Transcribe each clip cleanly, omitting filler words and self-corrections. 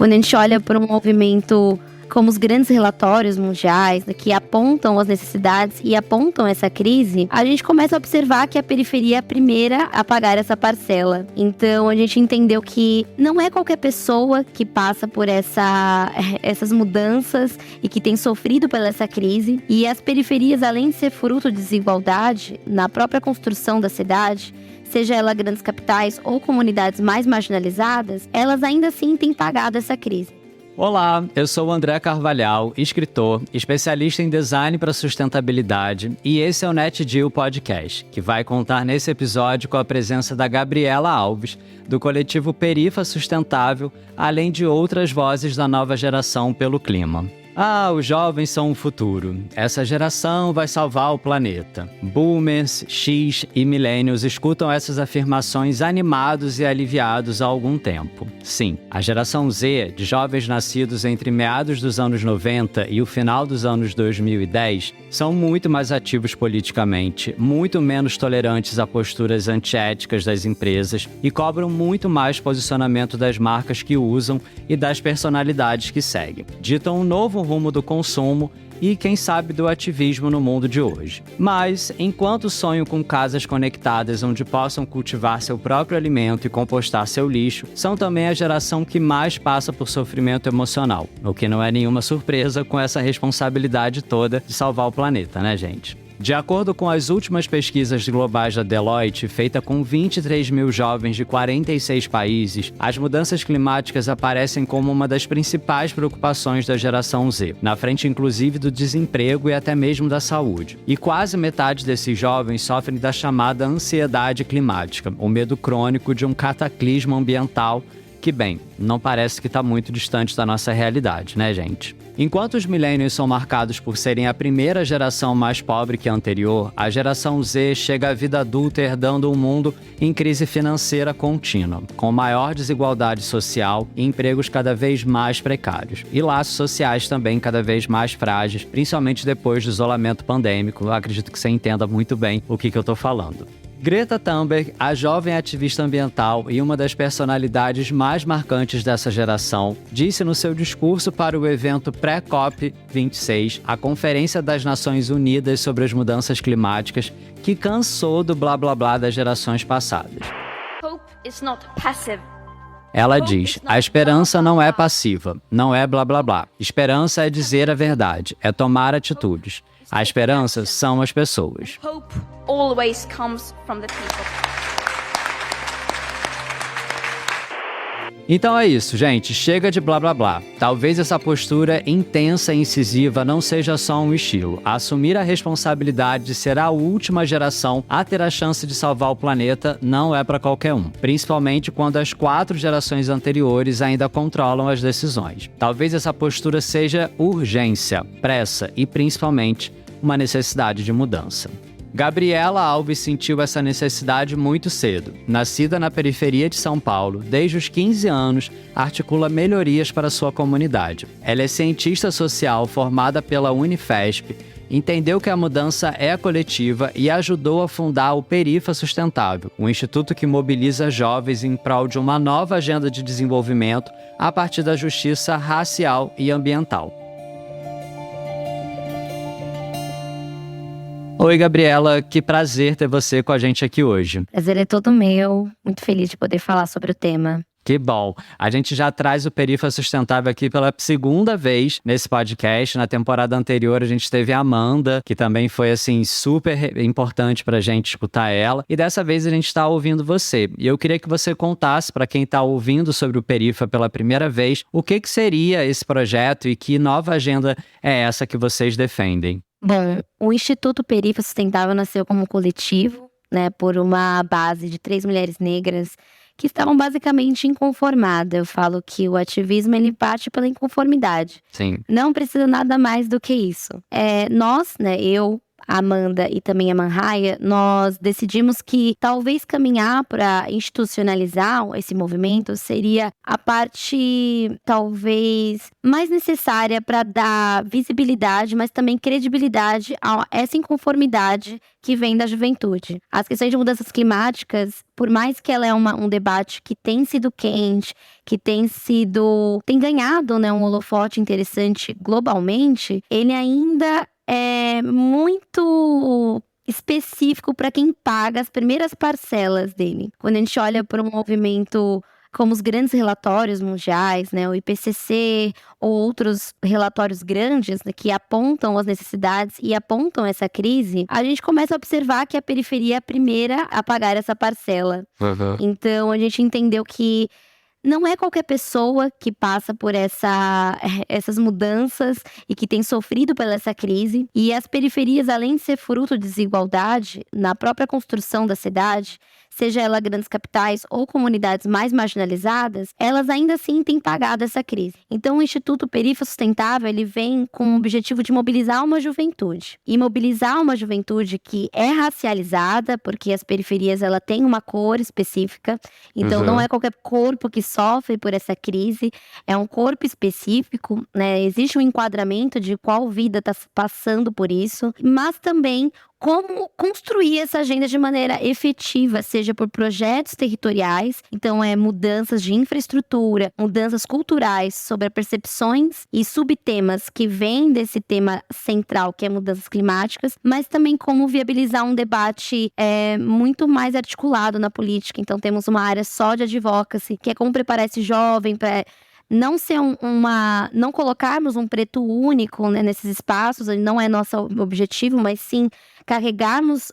Quando a gente olha para um movimento como os grandes relatórios mundiais, que apontam as necessidades e apontam essa crise, a gente começa a observar que a periferia é a primeira a pagar essa parcela. Então, a gente entendeu que não é qualquer pessoa que passa por essas mudanças e que tem sofrido pela essa crise. E as periferias, além de ser fruto de desigualdade na própria construção da cidade, seja ela grandes capitais ou comunidades mais marginalizadas, elas ainda assim têm pagado essa crise. Olá, eu sou o André Carvalhal, escritor, especialista em design para sustentabilidade, e esse é o NetDeal Podcast, que vai contar nesse episódio com a presença da Gabriela Alves, do coletivo Perifa Sustentável, além de outras vozes da nova geração pelo clima. Os jovens são o futuro. Essa geração vai salvar o planeta. Boomers, X e millennials escutam essas afirmações animados e aliviados há algum tempo. Sim, a geração Z, de jovens nascidos entre meados dos anos 90 e o final dos anos 2010, são muito mais ativos politicamente, muito menos tolerantes a posturas antiéticas das empresas e cobram muito mais posicionamento das marcas que usam e das personalidades que seguem. Ditam um novo rumo do consumo e, quem sabe, do ativismo no mundo de hoje. Mas, enquanto sonham com casas conectadas onde possam cultivar seu próprio alimento e compostar seu lixo, são também a geração que mais passa por sofrimento emocional, o que não é nenhuma surpresa com essa responsabilidade toda de salvar o planeta, né, gente? De acordo com as últimas pesquisas globais da Deloitte, feita com 23 mil jovens de 46 países, as mudanças climáticas aparecem como uma das principais preocupações da geração Z, na frente inclusive do desemprego e até mesmo da saúde. E quase metade desses jovens sofrem da chamada ansiedade climática, o medo crônico de um cataclismo ambiental que, bem, não parece que está muito distante da nossa realidade, né, gente? Enquanto os millennials são marcados por serem a primeira geração mais pobre que a anterior, a geração Z chega à vida adulta herdando um mundo em crise financeira contínua, com maior desigualdade social e empregos cada vez mais precários. E laços sociais também cada vez mais frágeis, principalmente depois do isolamento pandêmico. Eu acredito que você entenda muito bem o que eu estou falando. Greta Thunberg, a jovem ativista ambiental e uma das personalidades mais marcantes dessa geração, disse no seu discurso para o evento pré-COP26, a Conferência das Nações Unidas sobre as Mudanças Climáticas, que cansou do blá blá blá das gerações passadas. Hope is not passive. Ela diz, a esperança não é passiva, não é blá blá blá. Esperança é dizer a verdade, é tomar atitudes. A esperança são as pessoas. Hope always comes from the people. Então é isso, gente. Chega de blá blá blá. Talvez essa postura intensa e incisiva não seja só um estilo. Assumir a responsabilidade de ser a última geração a ter a chance de salvar o planeta não é para qualquer um. Principalmente quando as 4 gerações anteriores ainda controlam as decisões. Talvez essa postura seja urgência, pressa e, principalmente, uma necessidade de mudança. Gabriela Alves sentiu essa necessidade muito cedo. Nascida na periferia de São Paulo, desde os 15 anos, articula melhorias para sua comunidade. Ela é cientista social formada pela Unifesp, entendeu que a mudança é coletiva e ajudou a fundar o Perifa Sustentável, um instituto que mobiliza jovens em prol de uma nova agenda de desenvolvimento a partir da justiça racial e ambiental. Oi, Gabriela, que prazer ter você com a gente aqui hoje. Prazer é todo meu, muito feliz de poder falar sobre o tema. Que bom! A gente já traz o Perifa Sustentável aqui pela segunda vez nesse podcast. Na temporada anterior a gente teve a Amanda, que também foi assim super importante pra gente escutar ela. E dessa vez a gente tá ouvindo você. E eu queria que você contasse para quem tá ouvindo sobre o Perifa pela primeira vez, o que seria esse projeto e que nova agenda é essa que vocês defendem. Bom, o Instituto Perifa Sustentável nasceu como coletivo, por uma base de 3 mulheres negras que estavam basicamente inconformadas. Eu falo que o ativismo, ele parte pela inconformidade. Sim. Não precisa nada mais do que isso. Nós, eu, a Amanda e também a Manhaya, nós decidimos que talvez caminhar para institucionalizar esse movimento seria a parte talvez mais necessária para dar visibilidade, mas também credibilidade a essa inconformidade que vem da juventude. As questões de mudanças climáticas, por mais que ela é um debate que tem sido quente, que tem ganhado, né, um holofote interessante globalmente, ele ainda é muito específico para quem paga as primeiras parcelas dele. Quando a gente olha para um movimento como os grandes relatórios mundiais, né, o IPCC ou outros relatórios grandes, né, que apontam as necessidades e apontam essa crise, a gente começa a observar que a periferia é a primeira a pagar essa parcela. Então, a gente entendeu que não é qualquer pessoa que passa por essas mudanças e que tem sofrido pela essa crise. E as periferias, além de ser fruto de desigualdade na própria construção da cidade, seja ela grandes capitais ou comunidades mais marginalizadas, elas ainda assim têm pagado essa crise. Então, o Instituto Perifa Sustentável, ele vem com o objetivo de mobilizar uma juventude. E mobilizar uma juventude que é racializada, porque as periferias, ela tem uma cor específica. Então, não é qualquer corpo que sofre por essa crise, é um corpo específico, né? Existe um enquadramento de qual vida está passando por isso, mas também como construir essa agenda de maneira efetiva, seja por projetos territoriais, então mudanças de infraestrutura, mudanças culturais sobre percepções e subtemas que vêm desse tema central, que é mudanças climáticas, mas também como viabilizar um debate muito mais articulado na política. Então temos uma área só de advocacy, que é como preparar esse jovem para não ser não colocarmos um preto único, né, nesses espaços, não é nosso objetivo, mas sim carregarmos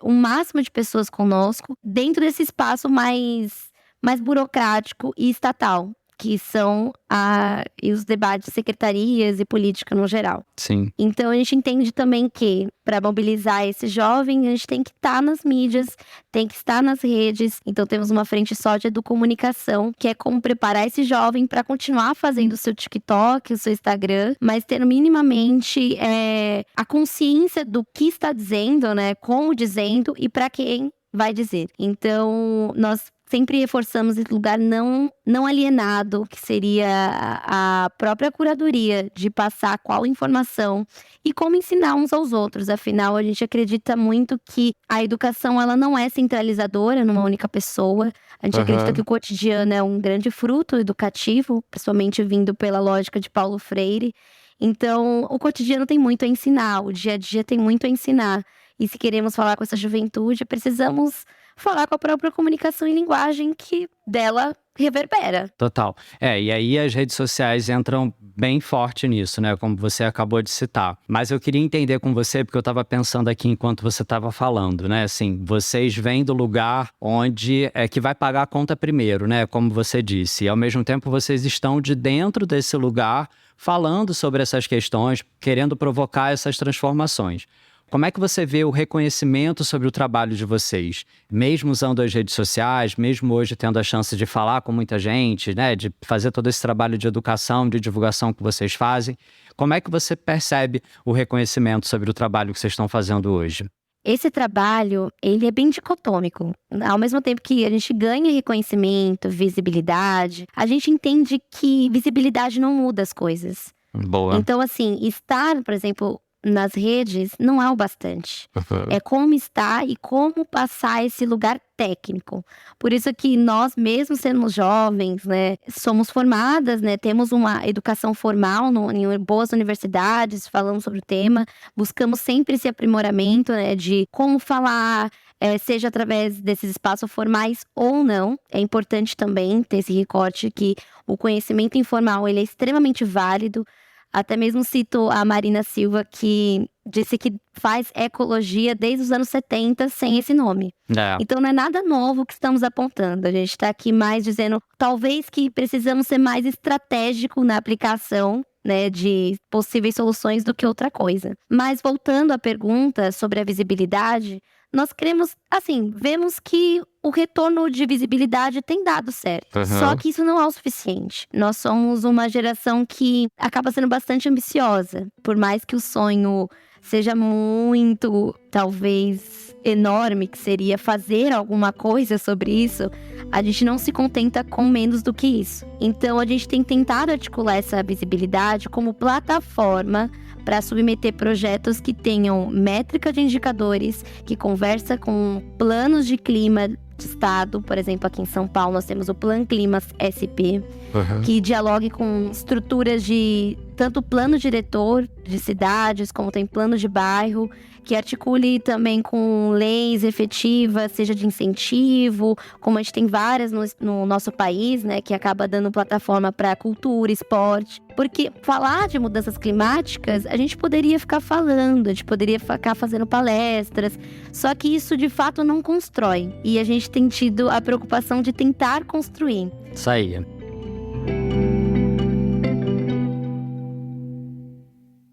o máximo de pessoas conosco dentro desse espaço mais burocrático e estatal, que são e os debates de secretarias e política no geral. Sim. Então, a gente entende também que, para mobilizar esse jovem, a gente tem que estar nas mídias, tem que estar nas redes. Então, temos uma frente só de educomunicação, que é como preparar esse jovem para continuar fazendo o seu TikTok, o seu Instagram, mas ter minimamente a consciência do que está dizendo, né? Como dizendo e para quem vai dizer. Então, nós sempre reforçamos esse lugar não alienado, que seria a própria curadoria de passar qual informação e como ensinar uns aos outros. Afinal, a gente acredita muito que a educação, ela não é centralizadora numa única pessoa. A gente acredita que o cotidiano é um grande fruto educativo, principalmente vindo pela lógica de Paulo Freire. Então, o cotidiano tem muito a ensinar, o dia a dia tem muito a ensinar. E se queremos falar com essa juventude, precisamos falar com a própria comunicação em linguagem que dela reverbera. Total. E aí as redes sociais entram bem forte nisso, né? Como você acabou de citar. Mas eu queria entender com você, porque eu estava pensando aqui enquanto você estava falando, né? Assim, vocês vêm do lugar onde que vai pagar a conta primeiro, né? Como você disse. E ao mesmo tempo vocês estão de dentro desse lugar falando sobre essas questões, querendo provocar essas transformações. Como é que você vê o reconhecimento sobre o trabalho de vocês? Mesmo usando as redes sociais, mesmo hoje tendo a chance de falar com muita gente, né, de fazer todo esse trabalho de educação, de divulgação que vocês fazem, como é que você percebe o reconhecimento sobre o trabalho que vocês estão fazendo hoje? Esse trabalho, ele é bem dicotômico. Ao mesmo tempo que a gente ganha reconhecimento, visibilidade, a gente entende que visibilidade não muda as coisas. Boa. Então, assim, estar, por exemplo, nas redes não é o bastante. É como estar e como passar esse lugar técnico. Por isso que nós, mesmo sendo jovens, né, somos formadas, né, temos uma educação formal em boas universidades, falamos sobre o tema, buscamos sempre esse aprimoramento, né, de como falar, seja através desses espaços formais ou não. É importante também ter esse recorte que o conhecimento informal, ele é extremamente válido. Até mesmo cito a Marina Silva, que disse que faz ecologia desde os anos 70 sem esse nome. Então não é nada novo que estamos apontando. A gente está aqui mais dizendo, talvez que precisamos ser mais estratégico na aplicação, né, de possíveis soluções do que outra coisa. Mas voltando à pergunta sobre a visibilidade, nós queremos, assim, vemos que o retorno de visibilidade tem dado certo. Só que isso não é o suficiente. Nós somos uma geração que acaba sendo bastante ambiciosa. Por mais que o sonho seja muito, talvez, enorme, que seria fazer alguma coisa sobre isso, a gente não se contenta com menos do que isso. Então, a gente tem tentado articular essa visibilidade como plataforma para submeter projetos que tenham métrica de indicadores, que conversa com planos de clima de estado. Por exemplo, aqui em São Paulo nós temos o Plan Clima SP, que dialogue com estruturas de tanto plano diretor de cidades, como tem plano de bairro, que articule também com leis efetivas, seja de incentivo, como a gente tem várias no nosso país, né, que acaba dando plataforma para cultura, esporte. Porque falar de mudanças climáticas, a gente poderia ficar falando, a gente poderia ficar fazendo palestras, só que isso de fato não constrói. E a gente tem tido a preocupação de tentar construir. Isso aí.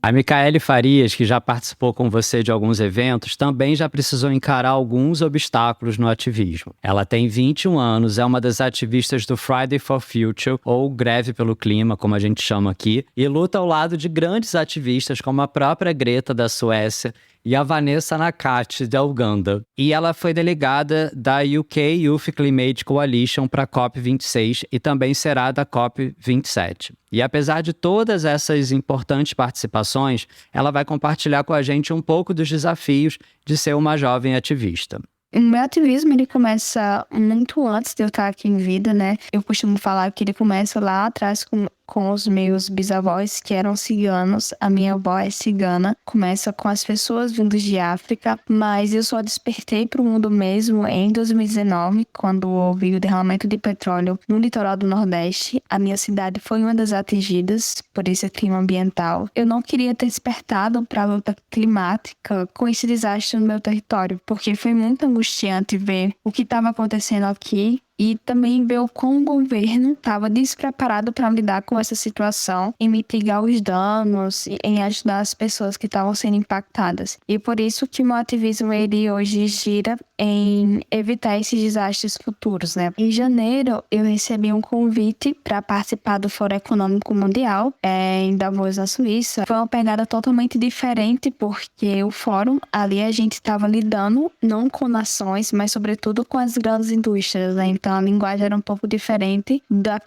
A Micaele Farias, que já participou com você de alguns eventos, também já precisou encarar alguns obstáculos no ativismo. Ela tem 21 anos, é uma das ativistas do Friday for Future, ou Greve pelo Clima, como a gente chama aqui, e luta ao lado de grandes ativistas como a própria Greta, da Suécia, e a Vanessa Nakate, da Uganda. E ela foi delegada da UK Youth Climate Coalition para a COP26 e também será da COP27. E apesar de todas essas importantes participações, ela vai compartilhar com a gente um pouco dos desafios de ser uma jovem ativista. O meu ativismo, ele começa muito antes de eu estar aqui em vida, né? Eu costumo falar que ele começa lá atrás com os meus bisavós, que eram ciganos. A minha avó é cigana. Começa com as pessoas vindas de África, mas eu só despertei para o mundo mesmo em 2019, quando houve o derramamento de petróleo no litoral do Nordeste. A minha cidade foi uma das atingidas por esse clima ambiental. Eu não queria ter despertado para a luta climática com esse desastre no meu território, porque foi muito angustiante ver o que estava acontecendo aqui e também ver como o governo estava despreparado para lidar com essa situação, em mitigar os danos, em ajudar as pessoas que estavam sendo impactadas. E por isso que o meu ativismo ele hoje gira em evitar esses desastres futuros, né? Em janeiro, eu recebi um convite para participar do Fórum Econômico Mundial em Davos, na Suíça. Foi uma pegada totalmente diferente, porque o fórum, ali a gente estava lidando não com nações, mas sobretudo com as grandes indústrias, né? Então a linguagem era um pouco diferente da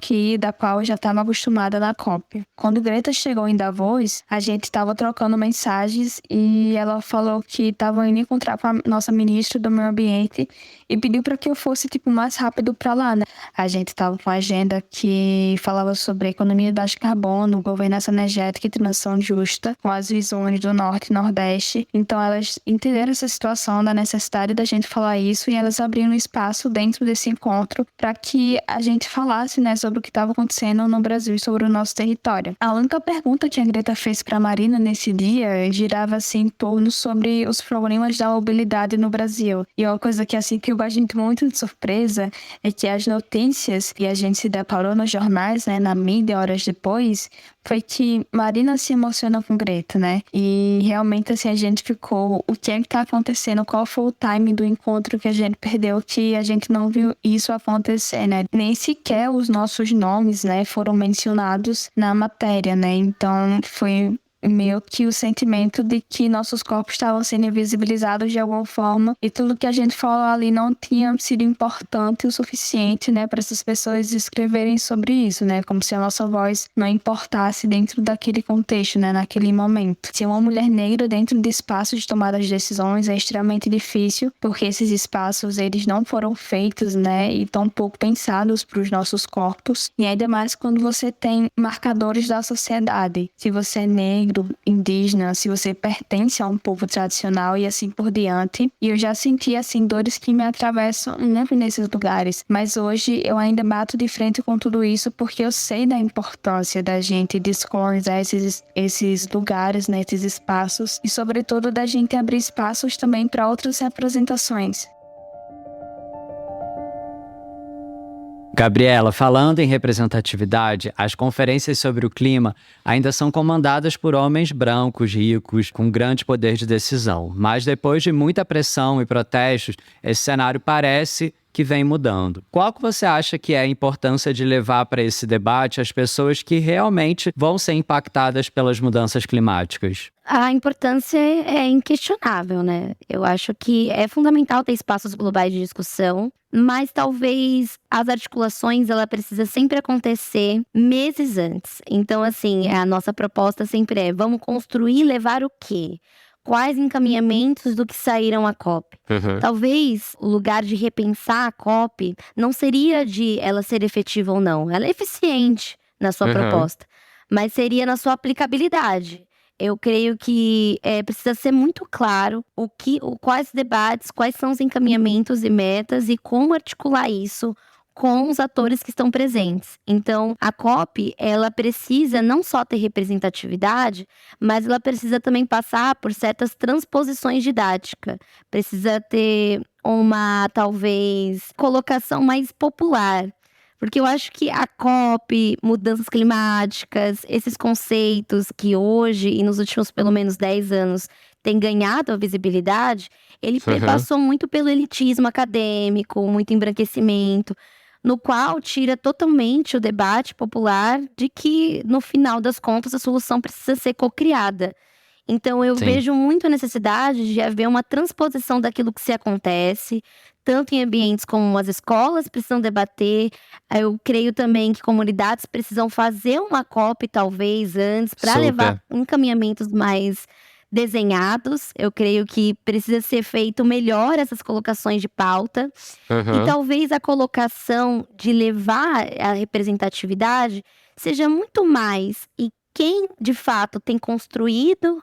qual eu já estava acostumada na COP. Quando Greta chegou em Davos, a gente estava trocando mensagens e ela falou que estava indo encontrar com a nossa ministra do Meio Ambiente e pediu para que eu fosse mais rápido para lá, né? A gente estava com a agenda que falava sobre economia de baixo carbono, governança energética e transição justa, com as visões do Norte e Nordeste. Então elas entenderam essa situação da necessidade da gente falar isso e elas abriram espaço dentro desse encontro para que a gente falasse, né, sobre o que estava acontecendo no Brasil e sobre o nosso território. A única pergunta que a Greta fez para a Marina nesse dia girava assim em torno sobre os problemas da mobilidade no Brasil. E uma coisa que assim que eu gosto muito de surpresa é que as notícias que a gente se deparou nos jornais, né, na mídia horas depois, foi que Marina se emociona com Greta, né? E realmente assim a gente ficou, o que é que tá acontecendo? Qual foi o time do encontro que a gente perdeu, que a gente não viu isso acontecer, né? Nem sequer os nossos nomes, né, foram mencionados na matéria, né? Então foi meio que o sentimento de que nossos corpos estavam sendo invisibilizados de alguma forma e tudo que a gente falou ali não tinha sido importante o suficiente, né, para essas pessoas escreverem sobre isso, né, como se a nossa voz não importasse dentro daquele contexto, né, naquele momento. Ser uma mulher negra dentro de espaços de tomada de decisões é extremamente difícil, porque esses espaços, eles não foram feitos, né, e tão pouco pensados para os nossos corpos, e ainda mais quando você tem marcadores da sociedade. Se você é negro, indígena, se você pertence a um povo tradicional e assim por diante. E eu já senti, assim, dores que me atravessam nesses lugares. Mas hoje eu ainda bato de frente com tudo isso porque eu sei da importância da gente descolonizar esses lugares, né, esses espaços. E, sobretudo, da gente abrir espaços também para outras representações. Gabriela, falando em representatividade, as conferências sobre o clima ainda são comandadas por homens brancos, ricos, com grande poder de decisão. Mas depois de muita pressão e protestos, esse cenário parece que vem mudando. Qual que você acha que é a importância de levar para esse debate as pessoas que realmente vão ser impactadas pelas mudanças climáticas? A importância é inquestionável, né? Eu acho que é fundamental ter espaços globais de discussão, mas talvez as articulações, ela precisa sempre acontecer meses antes. Então, assim, a nossa proposta sempre é, vamos construir e levar o quê? Quais encaminhamentos do que saíram a COP? Talvez o lugar de repensar a COP não seria de ela ser efetiva ou não. Ela é eficiente na sua proposta, mas seria na sua aplicabilidade. Eu creio que precisa ser muito claro quais debates, quais são os encaminhamentos e metas e como articular isso com os atores que estão presentes. Então, a COP, ela precisa não só ter representatividade, mas ela precisa também passar por certas transposições didáticas. Precisa ter uma, talvez, colocação mais popular. Porque eu acho que a COP, mudanças climáticas, esses conceitos que hoje e nos últimos pelo menos 10 anos têm ganhado a visibilidade, ele passou muito pelo elitismo acadêmico, muito embranquecimento, no qual tira totalmente o debate popular de que, no final das contas, a solução precisa ser cocriada. Então, eu vejo muito a necessidade de haver uma transposição daquilo que se acontece, tanto em ambientes como as escolas precisam debater. Eu creio também que comunidades precisam fazer uma COP, talvez, antes, para levar encaminhamentos mais desenhados. Eu creio que precisa ser feito melhor essas colocações de pauta. E talvez a colocação de levar a representatividade seja muito mais e quem de fato tem construído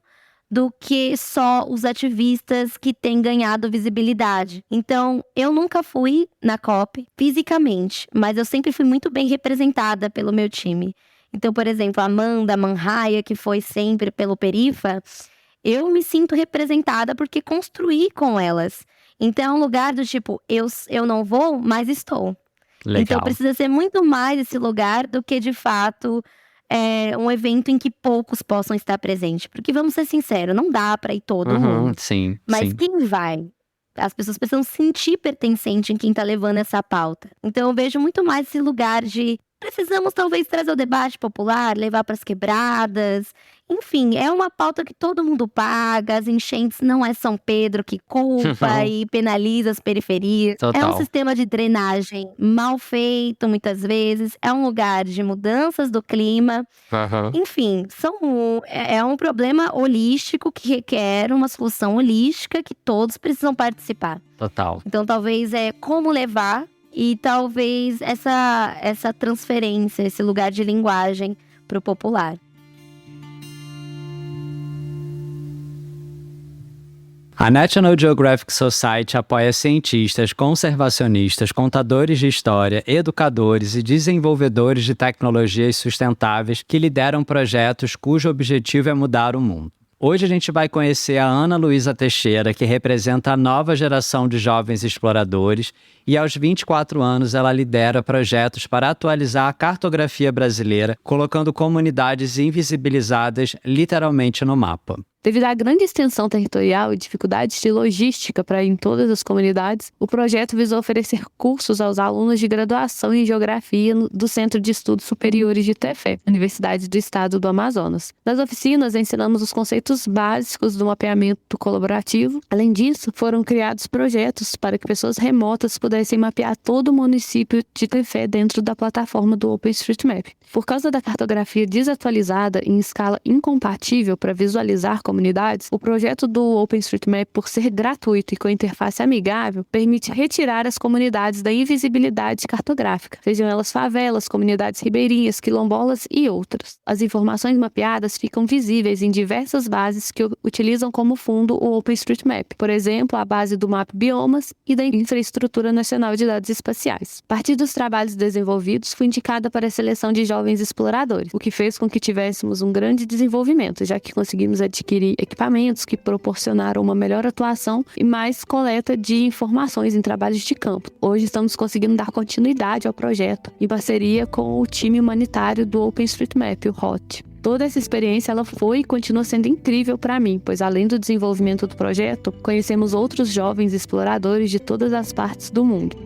do que só os ativistas que têm ganhado visibilidade. Então, eu nunca fui na COP fisicamente, mas eu sempre fui muito bem representada pelo meu time. Então, por exemplo, a Amanda Manhaia, que foi sempre pelo Perifa, eu me sinto representada porque construí com elas. Então, é um lugar do tipo, eu não vou, mas estou. Legal. Então, precisa ser muito mais esse lugar do que, de fato, um evento em que poucos possam estar presentes. Porque, vamos ser sinceros, não dá para ir todo mundo. Sim, Mas sim. quem vai? As pessoas precisam sentir pertencente em quem está levando essa pauta. Então, eu vejo muito mais esse lugar de precisamos talvez trazer o debate popular, levar para as quebradas. Enfim, é uma pauta que todo mundo paga. As enchentes não é São Pedro que culpa e penaliza as periferias. Total. É um sistema de drenagem mal feito, muitas vezes. É um lugar de mudanças do clima. Enfim, é um problema holístico que requer uma solução holística que todos precisam participar. Total. Então, talvez como levar e talvez essa transferência, esse lugar de linguagem para o popular. A National Geographic Society apoia cientistas, conservacionistas, contadores de história, educadores e desenvolvedores de tecnologias sustentáveis que lideram projetos cujo objetivo é mudar o mundo. Hoje a gente vai conhecer a Ana Luísa Teixeira, que representa a nova geração de jovens exploradores, e aos 24 anos ela lidera projetos para atualizar a cartografia brasileira, colocando comunidades invisibilizadas literalmente no mapa. Devido à grande extensão territorial e dificuldades de logística para ir em todas as comunidades, o projeto visou oferecer cursos aos alunos de graduação em Geografia do Centro de Estudos Superiores de Tefé, Universidade do Estado do Amazonas. Nas oficinas, ensinamos os conceitos básicos do mapeamento colaborativo. Além disso, foram criados projetos para que pessoas remotas pudessem mapear todo o município de Tefé dentro da plataforma do OpenStreetMap. Por causa da cartografia desatualizada em escala incompatível para visualizar comunidades, o projeto do OpenStreetMap, por ser gratuito e com interface amigável, permite retirar as comunidades da invisibilidade cartográfica, sejam elas favelas, comunidades ribeirinhas, quilombolas e outras. As informações mapeadas ficam visíveis em diversas bases que utilizam como fundo o OpenStreetMap, por exemplo, a base do Map Biomas e da Infraestrutura Nacional Nacional de Dados Espaciais. A partir dos trabalhos desenvolvidos, fui indicada para a seleção de jovens exploradores, o que fez com que tivéssemos um grande desenvolvimento, já que conseguimos adquirir equipamentos que proporcionaram uma melhor atuação e mais coleta de informações em trabalhos de campo. Hoje estamos conseguindo dar continuidade ao projeto, em parceria com o time humanitário do OpenStreetMap, o HOT. Toda essa experiência ela foi e continua sendo incrível para mim, pois além do desenvolvimento do projeto, conhecemos outros jovens exploradores de todas as partes do mundo.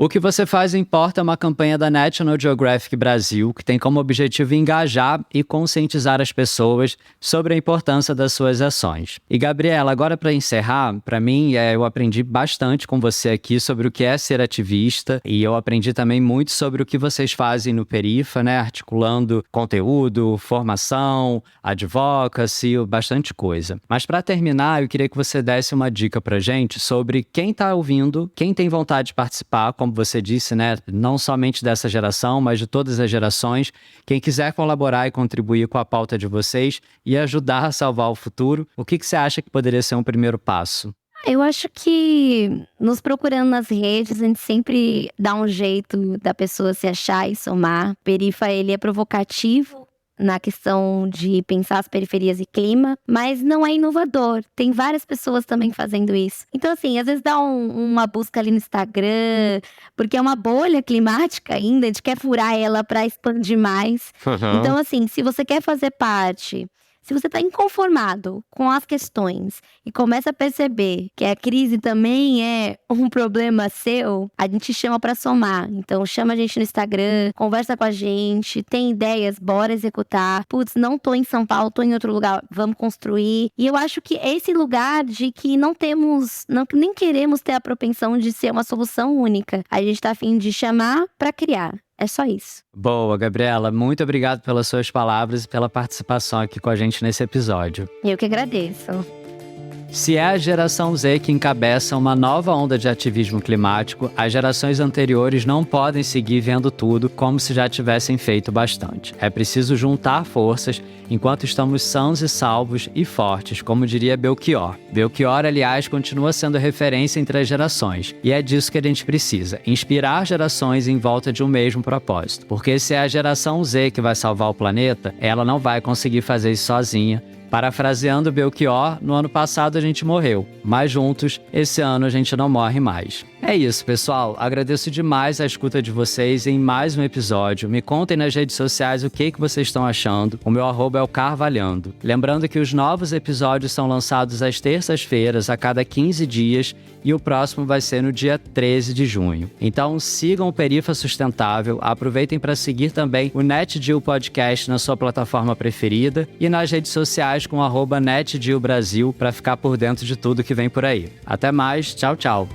O que você faz importa é uma campanha da National Geographic Brasil que tem como objetivo engajar e conscientizar as pessoas sobre a importância das suas ações. E Gabriela, agora para encerrar, para mim eu aprendi bastante com você aqui sobre o que é ser ativista e eu aprendi também muito sobre o que vocês fazem no Perifa, né, articulando conteúdo, formação, advocacy, bastante coisa. Mas para terminar, eu queria que você desse uma dica pra gente sobre quem está ouvindo, quem tem vontade de participar, como você disse, né, não somente dessa geração, mas de todas as gerações. Quem quiser colaborar e contribuir com a pauta de vocês e ajudar a salvar o futuro, o que você acha que poderia ser um primeiro passo? Eu acho que nos procurando nas redes, a gente sempre dá um jeito da pessoa se achar e somar. O Perifa, ele é provocativo na questão de pensar as periferias e clima, mas não é inovador. Tem várias pessoas também fazendo isso. Então, assim, às vezes dá uma busca ali no Instagram, porque é uma bolha climática ainda, a gente quer furar ela para expandir mais. Então, assim, se você quer fazer parte, se você está inconformado com as questões e começa a perceber que a crise também é um problema seu, a gente chama para somar. Então chama a gente no Instagram, conversa com a gente, tem ideias, bora executar. Putz, não tô em São Paulo, tô em outro lugar, vamos construir. E eu acho que esse lugar de que nem queremos ter a propensão de ser uma solução única. A gente tá a fim de chamar para criar. É só isso. Boa, Gabriela. Muito obrigado pelas suas palavras e pela participação aqui com a gente nesse episódio. Eu que agradeço. Se é a geração Z que encabeça uma nova onda de ativismo climático, as gerações anteriores não podem seguir vendo tudo como se já tivessem feito bastante. É preciso juntar forças enquanto estamos sãos e salvos e fortes, como diria Belchior. Belchior, aliás, continua sendo referência entre as gerações. E é disso que a gente precisa, inspirar gerações em volta de um mesmo propósito. Porque se é a geração Z que vai salvar o planeta, ela não vai conseguir fazer isso sozinha. Parafraseando Belchior, no ano passado a gente morreu, mas juntos, esse ano a gente não morre mais. É isso, pessoal. Agradeço demais a escuta de vocês em mais um episódio. Me contem nas redes sociais o que vocês estão achando. O meu @ é o Carvalhando. Lembrando que os novos episódios são lançados às terças-feiras, a cada 15 dias, e o próximo vai ser no dia 13 de junho. Então sigam o Perifa Sustentável, aproveitem para seguir também o NetGeo Podcast na sua plataforma preferida e nas redes sociais com o @NetGeoBrasil para ficar por dentro de tudo que vem por aí. Até mais, tchau, tchau!